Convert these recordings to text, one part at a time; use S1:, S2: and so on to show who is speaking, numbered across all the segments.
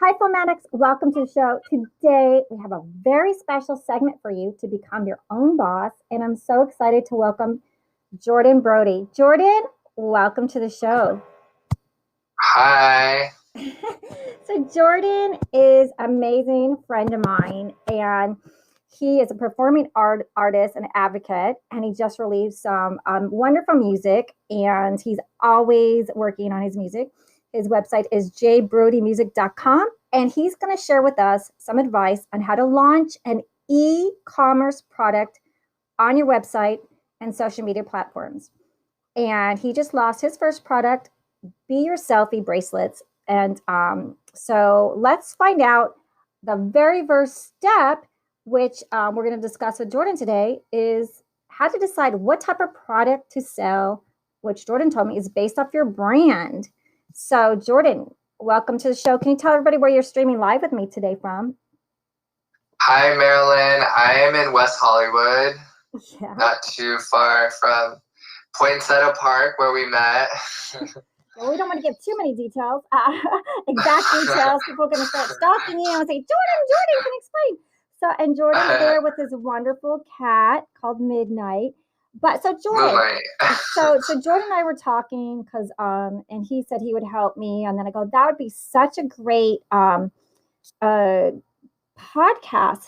S1: Hi, Filmatics. Welcome to the show. Today, we have a very special segment for you to become your own boss. And I'm so excited to welcome Jordan Brodie. Jordan, welcome to the show.
S2: Hi.
S1: So Jordan is an amazing friend of mine, and he is a performing artist and advocate, and he just released some wonderful music, and he's always working on his music. His website is jbrodiemusic.com, and he's going to share with us some advice on how to launch an e-commerce product on your website and social media platforms. And he just lost his first product, Be Your Selfie bracelets. And so let's find out the very first step, which we're going to discuss with Jordan today, is how to decide what type of product to sell, which Jordan told me is based off your brand. So Jordan, welcome to the show. Can you tell everybody where you're streaming live with me today from?
S2: Hi, Marilyn. I am in West Hollywood, not too far from Poinsettia Park, where we met.
S1: Well, we don't want to give too many details, exact details. People are going to start stalking you and say, Jordan can explain. So, and Jordan's there with his wonderful cat called Midnight. But so Jordan, so Jordan and I were talking because, and he said he would help me, and then I go, that would be such a great podcast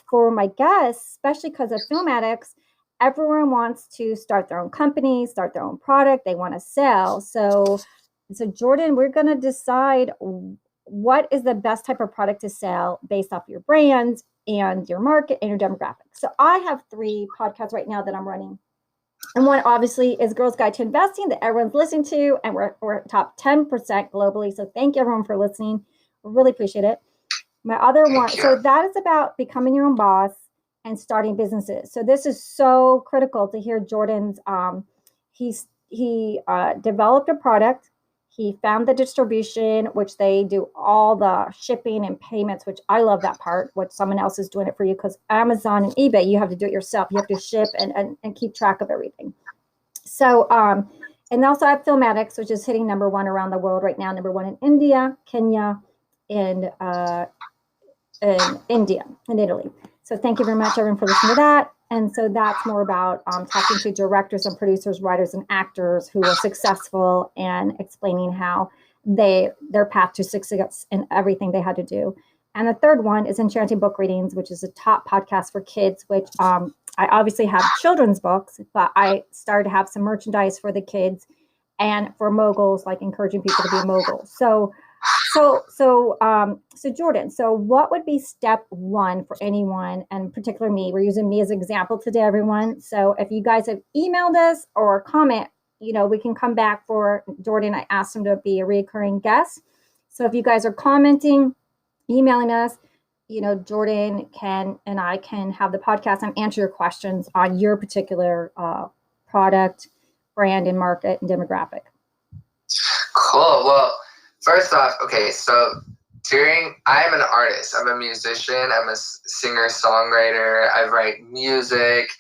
S1: for my guests, especially because of Film Addicts. Everyone wants to start their own company, start their own product. They want to sell. So Jordan, we're going to decide what is the best type of product to sell based off your brand and your market and your demographic. So I have 3 podcasts right now that I'm running. And one obviously is Girls Guide to Investing that everyone's listening to, and we're top 10% globally. So thank you everyone for listening. We really appreciate it. My other one, so that is about becoming your own boss and starting businesses. So this is so critical to hear Jordan's. He developed a product. He found the distribution, which they do all the shipping and payments, which I love that part, which someone else is doing it for you, because Amazon and eBay, you have to do it yourself. You have to ship and keep track of everything. So, and also I have Filmatics, which is hitting number 1 around the world right now, number 1 in India, Kenya, and in India and Italy. So thank you very much, everyone, for listening to that. And so that's more about talking to directors and producers, writers and actors who are successful and explaining how their path to success and everything they had to do. And the third one is Enchanting Book Readings, which is a top podcast for kids, which I obviously have children's books, but I started to have some merchandise for the kids and for moguls, like encouraging people to be a mogul. So Jordan, so what would be step 1 for anyone, and particularly me? We're using me as an example today, everyone. So if you guys have emailed us or comment, we can come back for Jordan. I asked him to be a recurring guest. So if you guys are commenting, emailing us, Jordan and I can have the podcast and answer your questions on your particular product, brand, and market and demographic.
S2: Cool. Well, first off, okay, so I'm an artist. I'm a musician. I'm a singer-songwriter. I write music.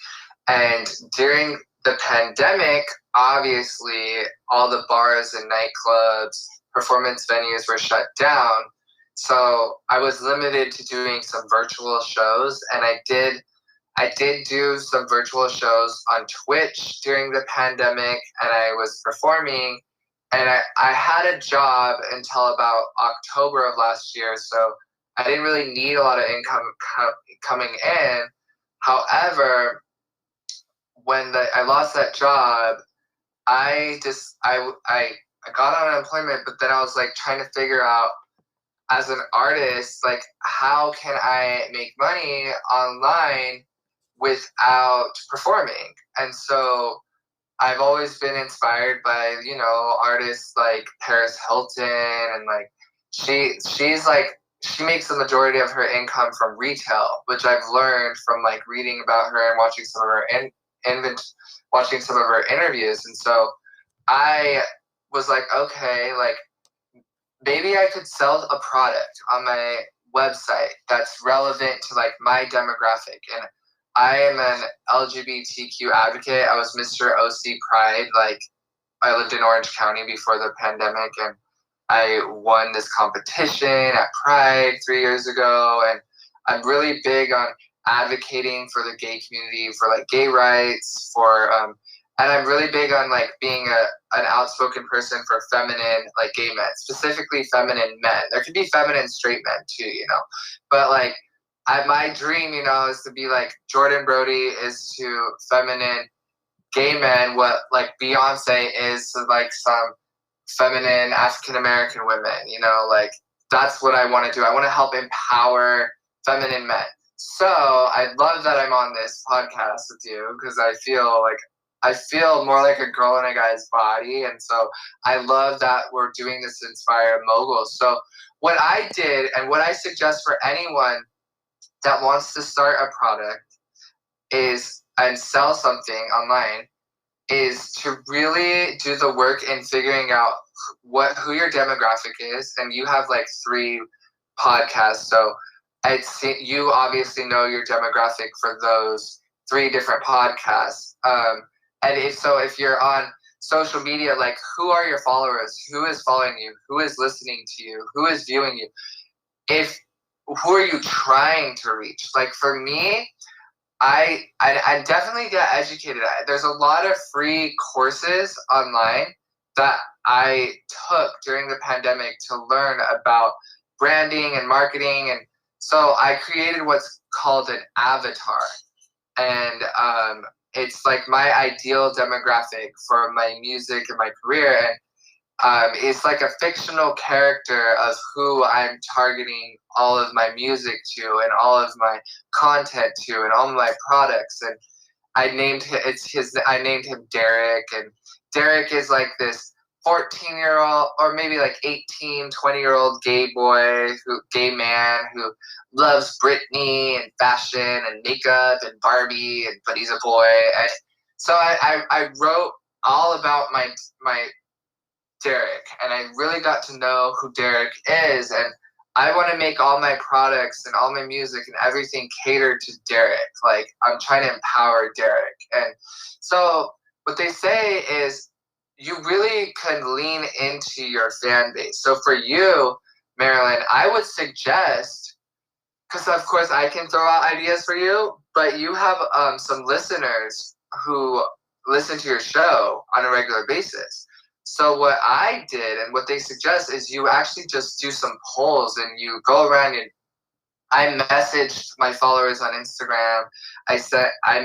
S2: And during the pandemic, obviously, all the bars and nightclubs, performance venues were shut down. So I was limited to doing some virtual shows. And I did do some virtual shows on Twitch during the pandemic, and I was performing. And I had a job until about October of last year, so I didn't really need a lot of income coming in. However, when I lost that job, I got on unemployment, but then I was like trying to figure out, as an artist, like, how can I make money online without performing? And so I've always been inspired by, artists like Paris Hilton, and like she's like, she makes the majority of her income from retail, which I've learned from like reading about her and watching some of her interviews. And so I was like, okay, like maybe I could sell a product on my website that's relevant to like my demographic. And I am an LGBTQ advocate. I was Mr. OC Pride. Like, I lived in Orange County before the pandemic, and I won this competition at Pride 3 years ago, and I'm really big on advocating for the gay community, for like gay rights, and I'm really big on like being an outspoken person for feminine, like gay men, specifically feminine men. There could be feminine straight men too, but like my dream, is to be like Jordan Brodie is to feminine gay men what like Beyonce is to like some feminine African American women, like that's what I want to do. I want to help empower feminine men. So I love that I'm on this podcast with you because I feel more like a girl in a guy's body. And so I love that we're doing this to inspire moguls. So what I did and what I suggest for anyone that wants to start a product and sell something online is to really do the work in figuring out who your demographic is. And you have like 3 podcasts. So you obviously know your demographic for those 3 different podcasts. And if you're on social media, like who are your followers? Who is following you? Who is listening to you? Who is viewing you? Who are you trying to reach? Like for me, I definitely get educated. There's a lot of free courses online that I took during the pandemic to learn about branding and marketing. And so I created what's called an avatar. And it's like my ideal demographic for my music and my career. And it's like a fictional character of who I'm targeting all of my music to and all of my content to and all my products. And I named him Derek, and Derek is like this 14-year-old or maybe like 18, 20-year-old gay man who loves Britney and fashion and makeup and Barbie, but he's a boy. And so I wrote all about my Derek, and I really got to know who Derek is, and I want to make all my products and all my music and everything catered to Derek. Like I'm trying to empower Derek. And so what they say is you really can lean into your fan base. So for you, Marilyn, I would suggest, because of course I can throw out ideas for you, but you have some listeners who listen to your show on a regular basis. So what I did and what they suggest is you actually just do some polls and you go around and I messaged my followers on Instagram. I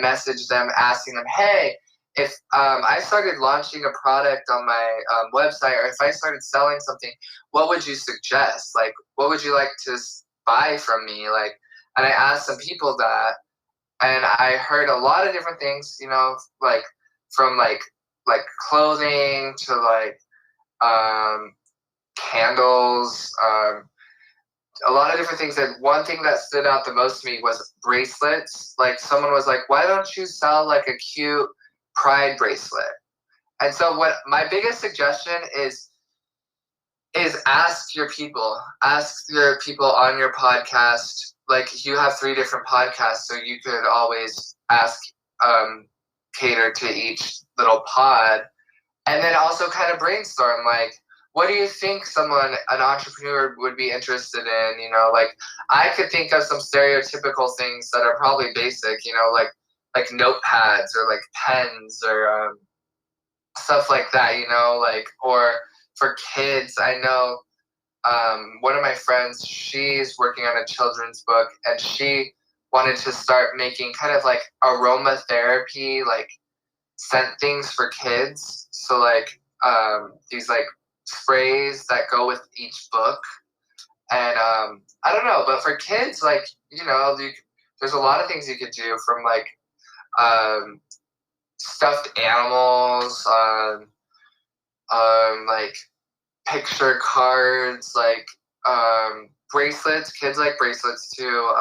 S2: messaged them asking them, hey, if I started launching a product on my website, or if I started selling something, what would you suggest? Like, what would you like to buy from me? Like, and I asked some people that, and I heard a lot of different things, like from like clothing to like candles, a lot of different things. And one thing that stood out the most to me was bracelets. Like someone was like, why don't you sell like a cute pride bracelet? And so what my biggest suggestion is ask your people on your podcast. Like you have 3 different podcasts, so you could always ask, cater to each little pod, and then also kind of brainstorm, like, what do you think an entrepreneur would be interested in? Like I could think of some stereotypical things that are probably basic, like notepads or like pens or stuff like that, like, or for kids, I know one of my friends, she's working on a children's book, and she wanted to start making kind of like aromatherapy, like scent things for kids. So like these like sprays that go with each book. And I don't know, but for kids, like, there's a lot of things you could do, from like stuffed animals, like picture cards, like bracelets. Kids like bracelets too.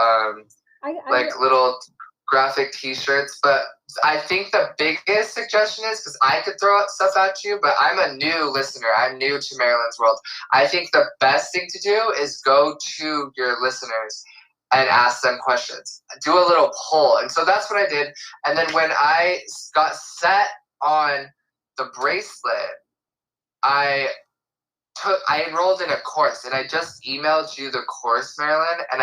S2: Like little graphic T-shirts. But I think the biggest suggestion is, because I could throw out stuff at you, but I'm a new listener. I'm new to Marilyn's world. I think the best thing to do is go to your listeners and ask them questions. Do a little poll. And so that's what I did. And then when I got set on the bracelet, I I enrolled in a course, and I just emailed you the course, Marilyn, and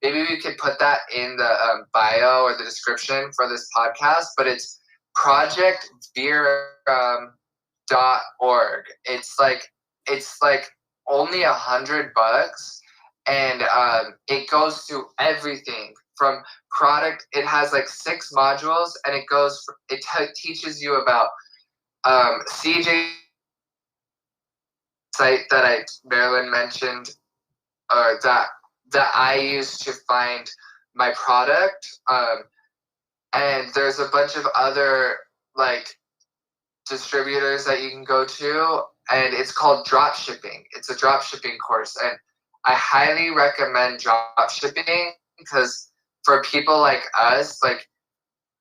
S2: maybe we could put that in the bio or the description for this podcast, but it's projectveeram.org. It's like only $100, and it goes through everything from product. It has like 6 modules, and it teaches you about CJ site that Marilyn mentioned, or that I use to find my product. And there's a bunch of other like distributors that you can go to, and it's called drop shipping. It's a drop shipping course, and I highly recommend drop shipping because for people like us, like,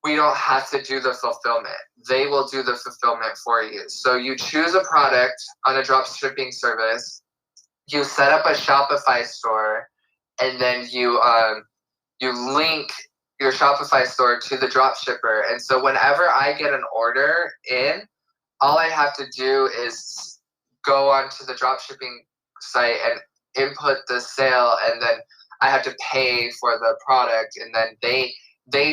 S2: we don't have to do the fulfillment. They will do the fulfillment for you. So you choose a product on a drop shipping service, you set up a Shopify store, and then you link your Shopify store to the drop shipper. And so whenever I get an order in, all I have to do is go onto the drop shipping site and input the sale, and then I have to pay for the product, and then they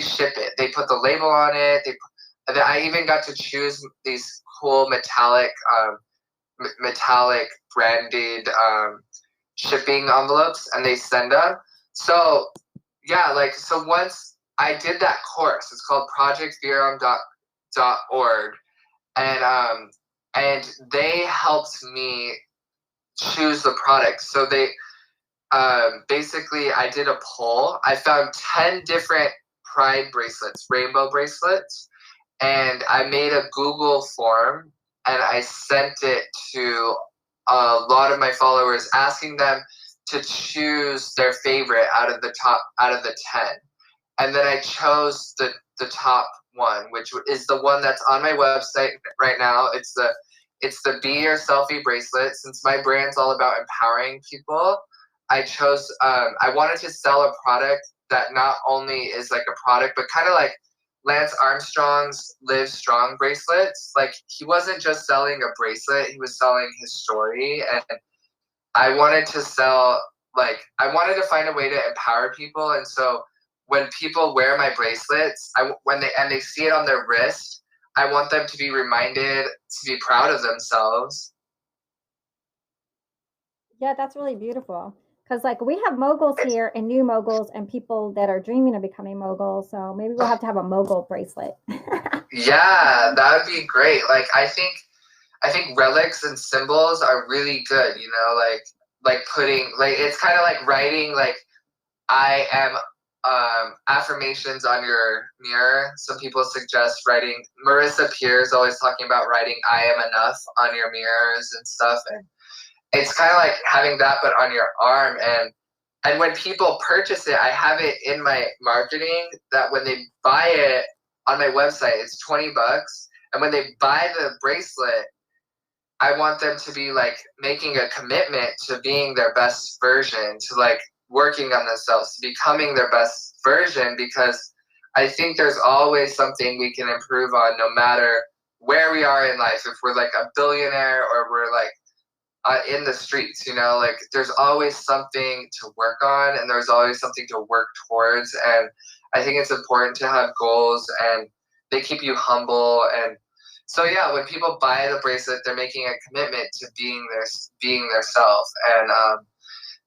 S2: ship it. They put the label on it. And then I even got to choose these cool metallic branded shipping envelopes, and they send them. So yeah, like, so once I did that course, it's called projectveeram.org, and they helped me choose the product. So they basically, I did a poll. I found 10 different pride bracelets, rainbow bracelets, and I made a Google form, and I sent it to a lot of my followers, asking them to choose their favorite out of the 10. And then I chose the top one, which is the one that's on my website right now. It's the Be Your Selfie bracelet. Since my brand's all about empowering people, I wanted to sell a product that not only is like a product, but kind of like Lance Armstrong's Live Strong bracelets. Like, he wasn't just selling a bracelet, he was selling his story. And I wanted to find a way to empower people. And so when people wear my bracelets, when they see it on their wrist, I want them to be reminded to be proud of themselves.
S1: Yeah, that's really beautiful. Because, like, we have moguls here and new moguls and people that are dreaming of becoming moguls. So maybe we'll have to have a mogul bracelet.
S2: Yeah, that would be great. Like, I think relics and symbols are really good, like putting, like, it's kind of like writing, like, I am affirmations on your mirror. Some people suggest writing. Marissa Peer always talking about writing I am enough on your mirrors and stuff. And it's kind of like having that, but on your arm. And when people purchase it, I have it in my marketing that when they buy it on my website, it's $20. And when they buy the bracelet, I want them to be like making a commitment to being their best version, to like working on themselves, to becoming their best version, because I think there's always something we can improve on, no matter where we are in life. If we're like a billionaire or we're like in the streets, like, there's always something to work on, and there's always something to work towards. And I think it's important to have goals, and they keep you humble. And so, yeah, when people buy the bracelet, they're making a commitment to being their self. And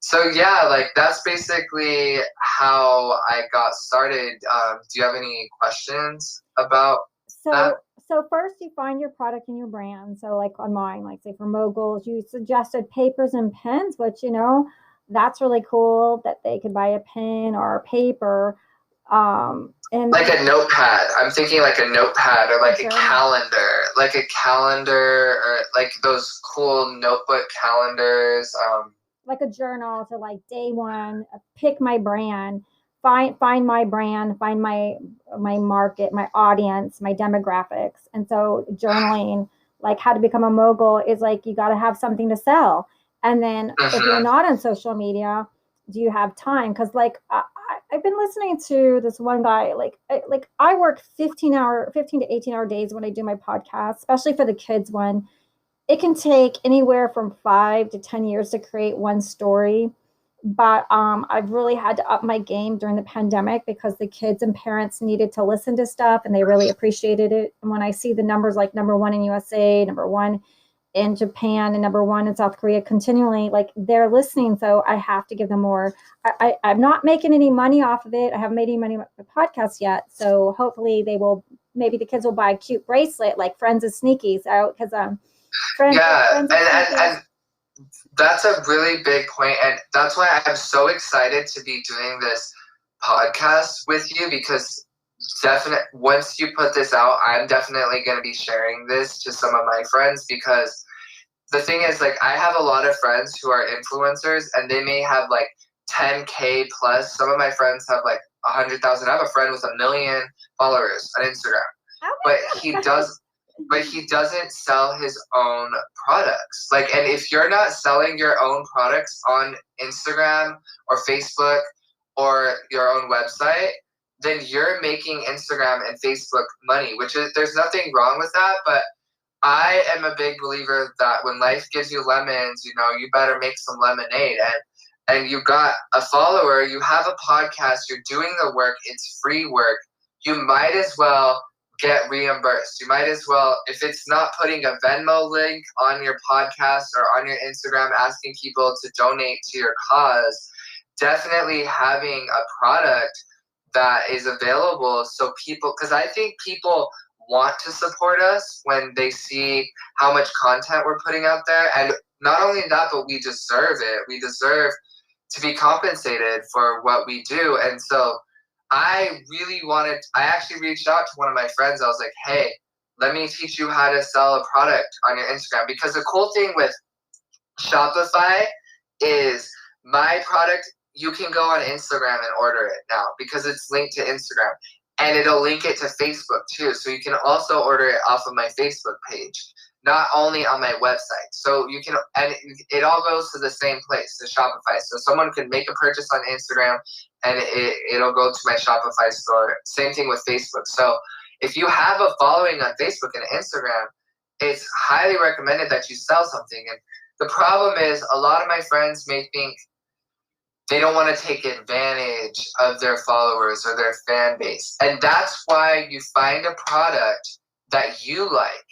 S2: so, yeah, like, that's basically how I got started. Do you have any questions about that?
S1: So first you find your product and your brand. So, like, on mine, like, say for moguls, you suggested papers and pens, which, that's really cool that they could buy a pen or a paper. And
S2: like a notepad. I'm thinking like a notepad, or like a calendar, or like those cool notebook calendars.
S1: Like a journal to, like, day one, pick my brand, find my brand, find my market, my audience, my demographics. And so journaling, like, how to become a mogul is like, you got to have something to sell. And then if you're not on social media, do you have time? Because, like, I've been listening to this one guy, like I work 15 to 18 hour days when I do my podcast, especially for the kids one. it can take anywhere from 5 to 10 years to create one story. But I've really had to up my game during the pandemic because the kids and parents needed to listen to stuff and they really appreciated it. And when I see the numbers like #1 in USA, #1 in Japan, and #1 in South Korea continually, like they're listening. So I have to give them more. I'm not making any money off of it. I haven't made any money with the podcast yet. So hopefully they will, maybe the kids will buy a cute bracelet like Friends of Sneakies out because Friends
S2: and that's a really big point, and that's why I'm so excited to be doing this podcast with you, because once you put this out, I'm definitely going to be sharing this to some of my friends, because the thing is, like, I have a lot of friends who are influencers and they may have like 10K plus. Some of my friends have like 100,000. I have a friend with 1 million followers on Instagram, but he doesn't sell his own products. Like, and if you're not selling your own products on Instagram or Facebook or your own website, then you're making Instagram and Facebook money, which is, there's nothing wrong with that. But I am a big believer that when life gives you lemons, you know, you better make some lemonade. And you got a follower, you have a podcast, you're doing the work, it's free work. You might as well get reimbursed. You might as well, if it's not putting a Venmo link on your podcast or on your Instagram asking people to donate to your cause, definitely having a product that is available so people, because I think people want to support us when they see how much content we're putting out there. And not only that, but we deserve it. We deserve to be compensated for what we do. And so I actually reached out to one of my friends. I was like, hey, let me teach you how to sell a product on your Instagram. Because the cool thing with Shopify is my product, you can go on Instagram and order it now because it's linked to Instagram. And it'll link it to Facebook too. So you can also order it off of my Facebook page, not only on my website. So you can, and it all goes to the same place, to Shopify. So someone can make a purchase on Instagram and it'll go to my Shopify store. Same thing with Facebook. So if you have a following on Facebook and Instagram, it's highly recommended that you sell something. And the problem is, a lot of my friends may think they don't want to take advantage of their followers or their fan base. And that's why you find a product that you like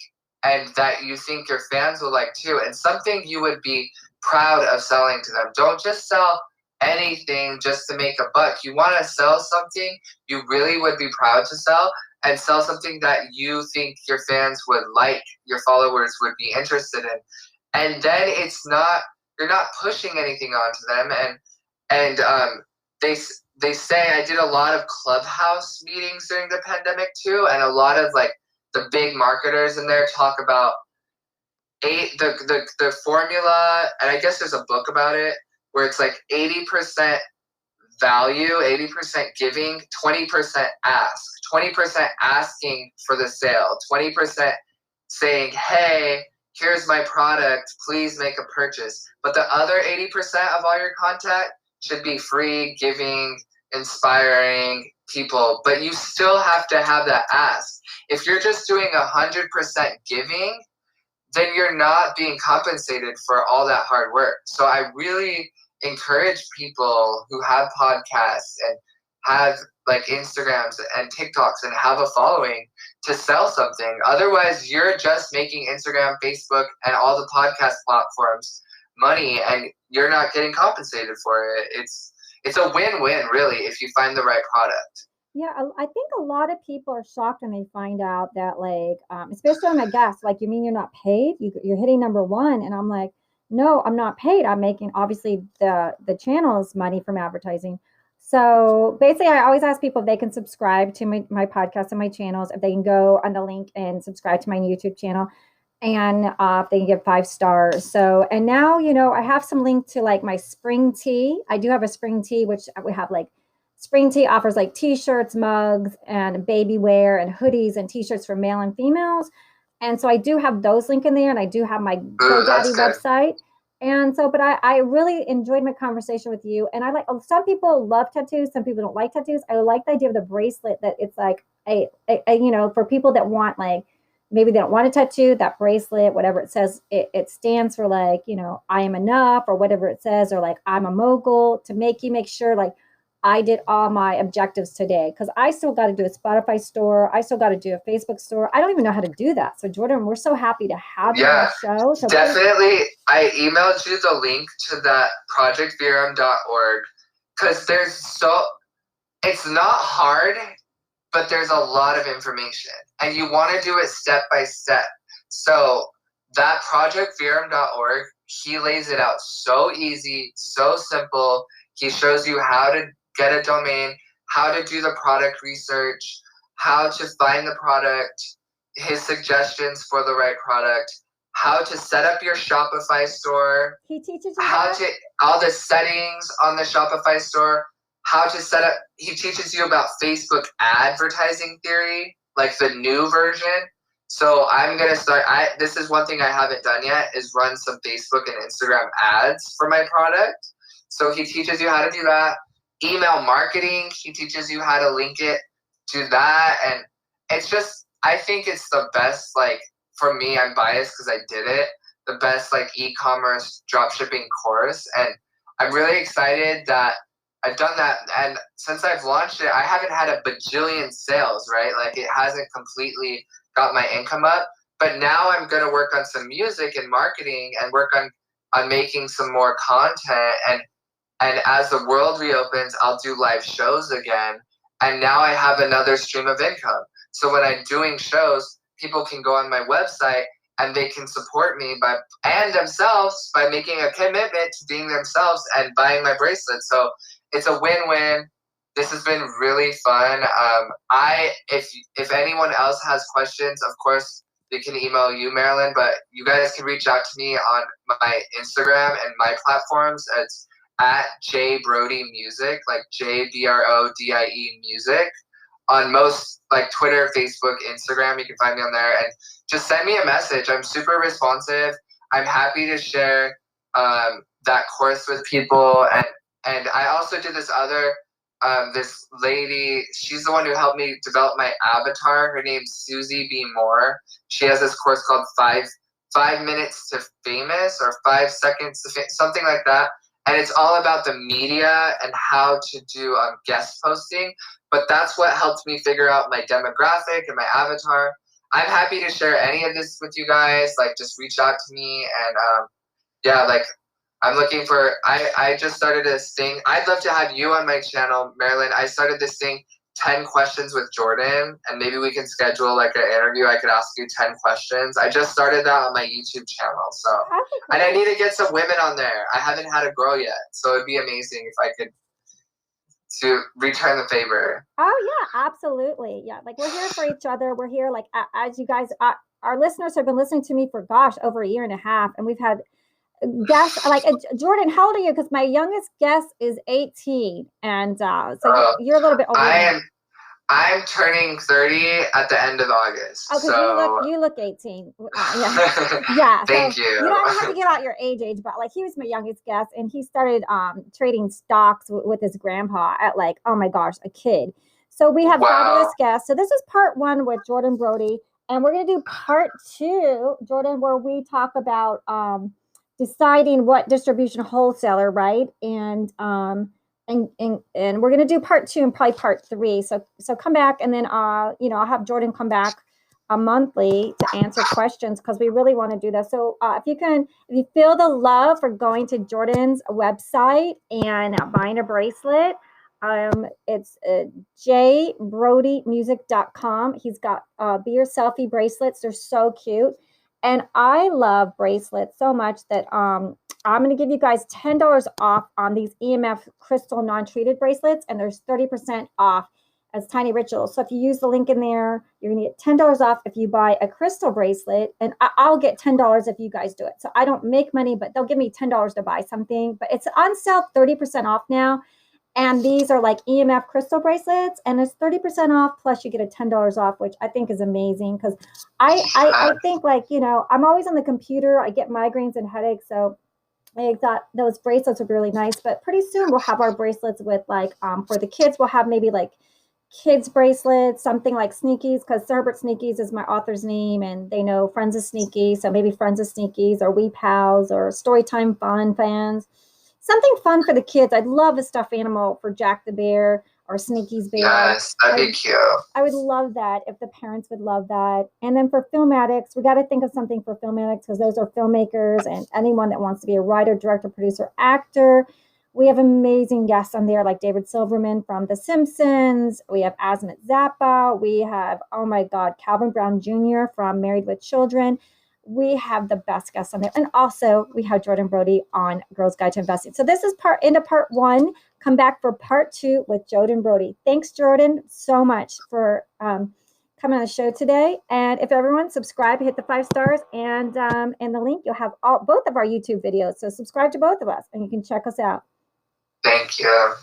S2: and that you think your fans will like too, and something you would be proud of selling to them. Don't just sell anything just to make a buck. You want to sell something you really would be proud to sell, and sell something that you think your fans would like, your followers would be interested in. And then you're not pushing anything onto them. And they say, I did a lot of Clubhouse meetings during the pandemic too, and a lot of like the big marketers in there talk about the formula, and I guess there's a book about it where it's like 80% value, 80% giving, 20% ask, 20% asking for the sale, 20% saying, hey, here's my product, please make a purchase. But the other 80% of all your content should be free, giving, inspiring people, but you still have to have that ask. If you're just doing 100% giving, then you're not being compensated for all that hard work. So I really encourage people who have podcasts and have like Instagrams and TikToks and have a following to sell something. Otherwise, you're just making Instagram, Facebook, and all the podcast platforms money, and you're not getting compensated for it. It's a win-win, really, if you find the right product.
S1: Yeah, I think a lot of people are shocked when they find out that, like, especially on my guests, like, you mean you're not paid? You're hitting #1, and I'm like, no, I'm not paid. I'm making, obviously, the channel's money from advertising. So basically, I always ask people if they can subscribe to my podcast and my channels, if they can go on the link and subscribe to my YouTube channel, and if they can give 5 stars. So, and now, you know, I have some link to like my spring tea. I do have a spring tea, which we have like spring tea offers like t-shirts, mugs, and baby wear, and hoodies and t-shirts for male and females. And so I do have those link in there, and I do have my GoDaddy website. And so, but I really enjoyed my conversation with you. And I like, some people love tattoos, some people don't like tattoos. I like the idea of the bracelet, that it's like a you know, for people that want like maybe they don't want a tattoo, that bracelet, whatever it says, it stands for like, I am enough, or whatever it says, or like I'm a mogul, to make sure like I did all my objectives today. Because I still got to do a Spotify store. I still got to do a Facebook store. I don't even know how to do that. So Jordan, we're so happy to have you on the show. So
S2: definitely. I emailed you the link to that projectverum.org, because it's not hard, but there's a lot of information, and you want to do it step by step. So that projectverum.org, he lays it out so easy, so simple. He shows you how to get a domain, how to do the product research, how to find the product, his suggestions for the right product, how to set up your Shopify store.
S1: He teaches you
S2: all the settings on the Shopify store, how to set up. He teaches you about Facebook advertising theory, like the new version. So I'm going to start, this is one thing I haven't done yet, is run some Facebook and Instagram ads for my product. So he teaches you how to do that. Email marketing, he teaches you how to link it to that. And it's just, I think it's the best, like, for me, I'm biased because I did it, the best like e-commerce dropshipping course. And I'm really excited that I've done that. And since I've launched it, I haven't had a bajillion sales, right? Like, it hasn't completely got my income up. But now I'm going to work on some music and marketing and work on making some more content. And as the world reopens, I'll do live shows again. And now I have another stream of income. So when I'm doing shows, people can go on my website and they can support me themselves by making a commitment to being themselves and buying my bracelet. So it's a win-win. This has been really fun. If anyone else has questions, of course, they can email you, Marilyn, but you guys can reach out to me on my Instagram and my platforms. It's at JBrodie Music, like JBRODIE Music, on most like Twitter, Facebook, Instagram. You can find me on there, and just send me a message. I'm super responsive. I'm happy to share that course with people, and I also did this other this lady. She's the one who helped me develop my avatar. Her name's Susie B. Moore. She has this course called Five Minutes to Famous, or 5 Seconds to something like that. And it's all about the media and how to do guest posting. But that's what helped me figure out my demographic and my avatar. I'm happy to share any of this with you guys. Like, just reach out to me. And like, I'm looking for, I just started this thing. I'd love to have you on my channel, Marilyn. I started this thing, 10 questions with Jordan, and maybe we can schedule like an interview. I could ask you 10 questions. I just started that on my YouTube channel. So, and I need to get some women on there. I haven't had a girl yet. So it'd be amazing if I could to return the favor.
S1: Oh yeah, absolutely. Yeah. Like, we're here for each other. We're here, like, as you guys, our listeners have been listening to me for over a year and a half. And we've had guests like Jordan. How old are you? Because my youngest guest is 18, and so you're a little bit older.
S2: I'm turning 30 at the end of August.
S1: Oh, so you look 18. Yeah. Yeah.
S2: Thank you.
S1: You don't have to give out your age, but like, he was my youngest guest, and he started trading stocks with his grandpa at, like, oh my gosh, a kid. So we have fabulous guests. So this is part 1 with Jordan Brodie, and we're going to do part 2, Jordan, where we talk about deciding what distribution wholesaler, right? And we're going to do part 2 and probably part 3. So come back, and then I'll have Jordan come back monthly to answer questions, because we really want to do that. So if you feel the love for going to Jordan's website and buying a bracelet, it's jbrodiemusic.com. He's got Be Your Selfie bracelets. They're so cute. And I love bracelets so much that I'm going to give you guys $10 off on these EMF crystal non-treated bracelets, and there's 30% off as Tiny Rituals. So if you use the link in there, you're going to get $10 off if you buy a crystal bracelet, and I'll get $10 if you guys do it. So I don't make money, but they'll give me $10 to buy something. But it's on sale, 30% off now. And these are like EMF crystal bracelets, and it's 30% off, plus you get a $10 off, which I think is amazing, because I think, like, I'm always on the computer. I get migraines and headaches, so I thought those bracelets would be really nice. But pretty soon we'll have our bracelets with, like, for the kids, we'll have maybe like kids bracelets, something like Sneakies, because Herbert Sneakies is my author's name, and they know Friends of Sneaky, so maybe Friends of Sneakies or We Pals or Storytime Fun fans. Something fun for the kids. I'd love a stuffed animal for Jack the Bear or Sneaky's Bear.
S2: Yes, that'd be cute.
S1: I would love that if the parents would love that. And then for film addicts, we got to think of something for film addicts because those are filmmakers and anyone that wants to be a writer, director, producer, actor. We have amazing guests on there like David Silverman from The Simpsons. We have Azmat Zappa. We have, oh my God, Calvin Brown Jr. from Married with Children. We have the best guests on there. And also we have Jordan Brodie on Girls Guide to Investing. So this is part 1. Come back for part 2 with Jordan Brodie. Thanks, Jordan, so much for coming on the show today. And if everyone subscribe, hit the 5 stars, and in the link, you'll have both of our YouTube videos. So subscribe to both of us and you can check us out.
S2: Thank you.